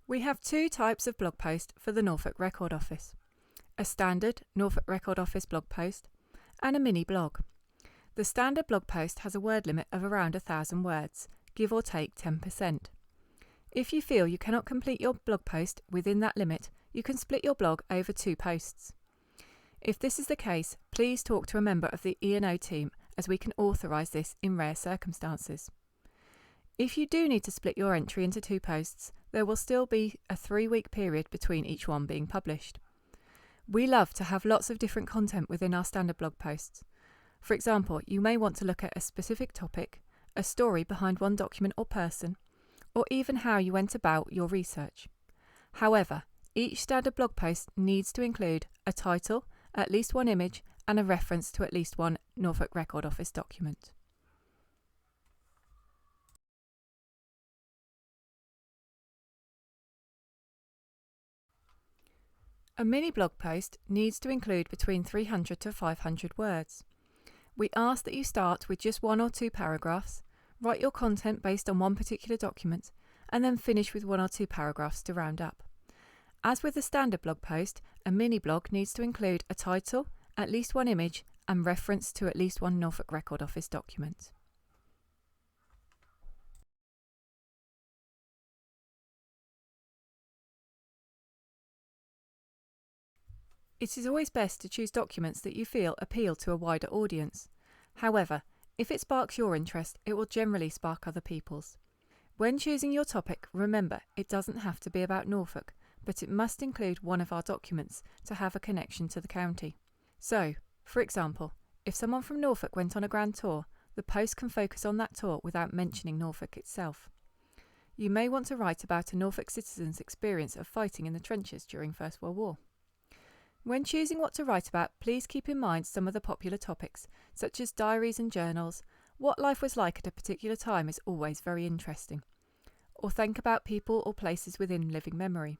We have two types of blog post for the Norfolk Record Office: a standard Norfolk Record Office blog post and a mini blog. The standard blog post has a word limit of around 1,000 words, give or take 10%. If you feel you cannot complete your blog post within that limit, you can split your blog over 2 posts. If this is the case, please talk to a member of the E&O team, as we can authorise this in rare circumstances. If you do need to split your entry into 2 posts, there will still be a 3-week period between each one being published. We love to have lots of different content within our standard blog posts. For example, you may want to look at a specific topic, a story behind one document or person, or even how you went about your research. However, each standard blog post needs to include a title, at least one image, and a reference to at least one Norfolk Record Office document. A mini blog post needs to include between 300 to 500 words. We ask that you start with just 1 or 2 paragraphs, write your content based on one particular document, and then finish with 1 or 2 paragraphs to round up. As with the standard blog post, a mini blog needs to include a title, at least one image, and reference to at least one Norfolk Record Office document. It is always best to choose documents that you feel appeal to a wider audience. However, if it sparks your interest, it will generally spark other people's. When choosing your topic, remember it doesn't have to be about Norfolk, but it must include one of our documents to have a connection to the county. So, for example, if someone from Norfolk went on a grand tour, the post can focus on that tour without mentioning Norfolk itself. You may want to write about a Norfolk citizen's experience of fighting in the trenches during First World War. When choosing what to write about, please keep in mind some of the popular topics, such as diaries and journals. What life was like at a particular time is always very interesting. Or think about people or places within living memory.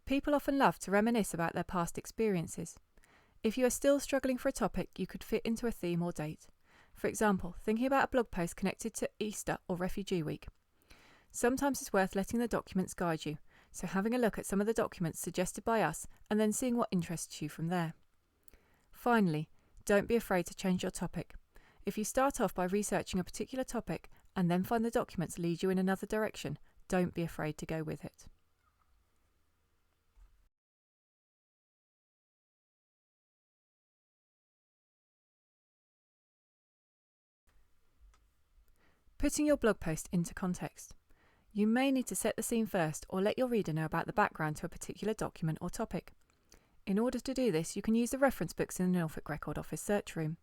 People often love to reminisce about their past experiences. If you are still struggling for a topic, you could fit into a theme or date. For example, thinking about a blog post connected to Easter or Refugee Week. Sometimes it's worth letting the documents guide you, so having a look at some of the documents suggested by us and then seeing what interests you from there. Finally, don't be afraid to change your topic. If you start off by researching a particular topic and then find the documents lead you in another direction, don't be afraid to go with it. Putting your blog post into context. You may need to set the scene first or let your reader know about the background to a particular document or topic. In order to do this, you can use the reference books in the Norfolk Record Office search room.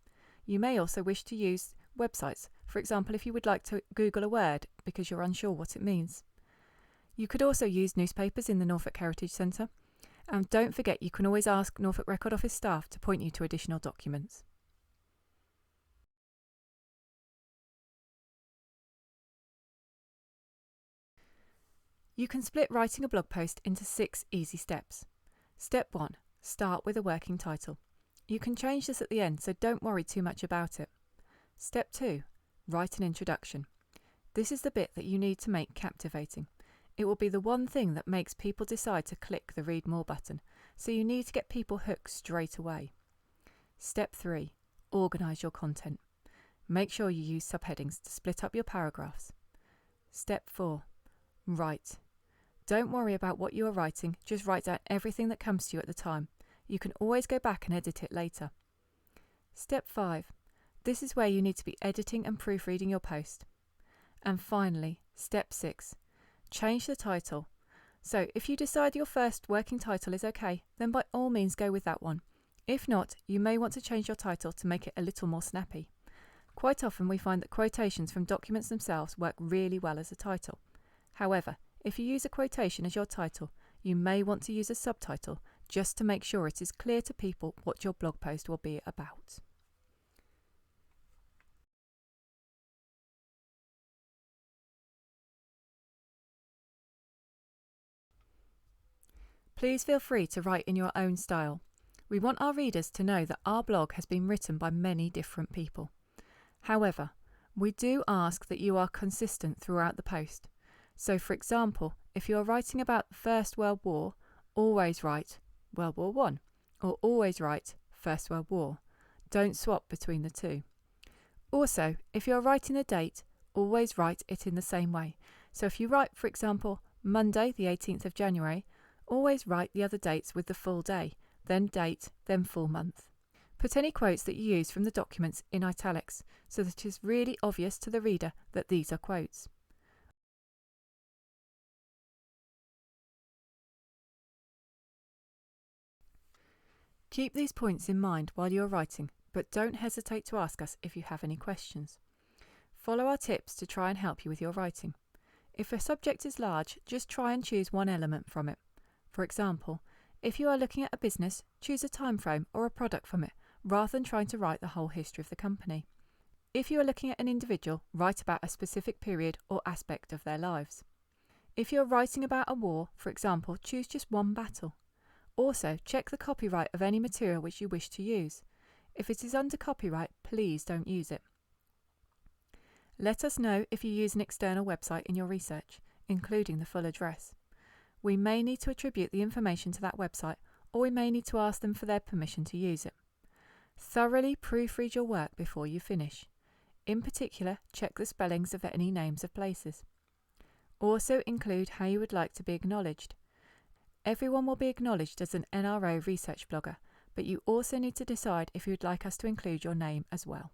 You may also wish to use websites, for example if you would like to Google a word because you're unsure what it means. You could also use newspapers in the Norfolk Heritage Centre, and don't forget you can always ask Norfolk Record Office staff to point you to additional documents. You can split writing a blog post into 6 easy steps. Step 1. Start with a working title. You can change this at the end, so don't worry too much about it. Step 2. Write an introduction. This is the bit that you need to make captivating. It will be the one thing that makes people decide to click the Read More button, so you need to get people hooked straight away. Step 3. Organise your content. Make sure you use subheadings to split up your paragraphs. Step 4. Write. Don't worry about what you are writing, just write down everything that comes to you at the time. You can always go back and edit it later. Step 5. This is where you need to be editing and proofreading your post. And finally, Step 6. Change the title. So if you decide your first working title is okay, then by all means go with that one. If not, you may want to change your title to make it a little more snappy. Quite often we find that quotations from documents themselves work really well as a title. However, if you use a quotation as your title, you may want to use a subtitle just to make sure it is clear to people what your blog post will be about. Please feel free to write in your own style. We want our readers to know that our blog has been written by many different people. However, we do ask that you are consistent throughout the post. So, for example, if you are writing about the First World War, always write World War One, or always write First World War. Don't swap between the two. Also, if you are writing a date, always write it in the same way. So if you write, for example, Monday the 18th of January, always write the other dates with the full day, then date, then full month. Put any quotes that you use from the documents in italics so that it is really obvious to the reader that these are quotes. Keep these points in mind while you are writing, but don't hesitate to ask us if you have any questions. Follow our tips to try and help you with your writing. If a subject is large, just try and choose one element from it. For example, if you are looking at a business, choose a time frame or a product from it, rather than trying to write the whole history of the company. If you are looking at an individual, write about a specific period or aspect of their lives. If you are writing about a war, for example, choose just one battle. Also, check the copyright of any material which you wish to use. If it is under copyright, please don't use it. Let us know if you use an external website in your research, including the full address. We may need to attribute the information to that website, or we may need to ask them for their permission to use it. Thoroughly proofread your work before you finish. In particular, check the spellings of any names of places. Also include how you would like to be acknowledged. Everyone will be acknowledged as an NRO research blogger, but you also need to decide if you would like us to include your name as well.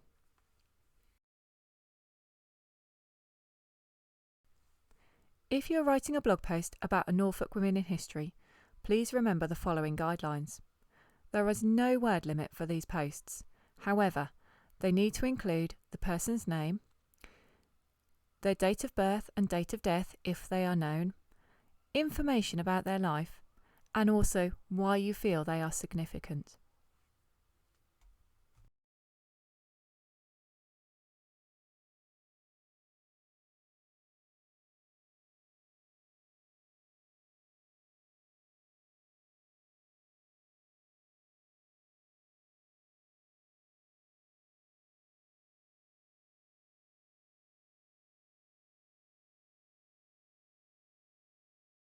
If you are writing a blog post about a Norfolk woman in history, please remember the following guidelines. There is no word limit for these posts. However, they need to include the person's name, their date of birth and date of death if they are known, information about their life, and also why you feel they are significant.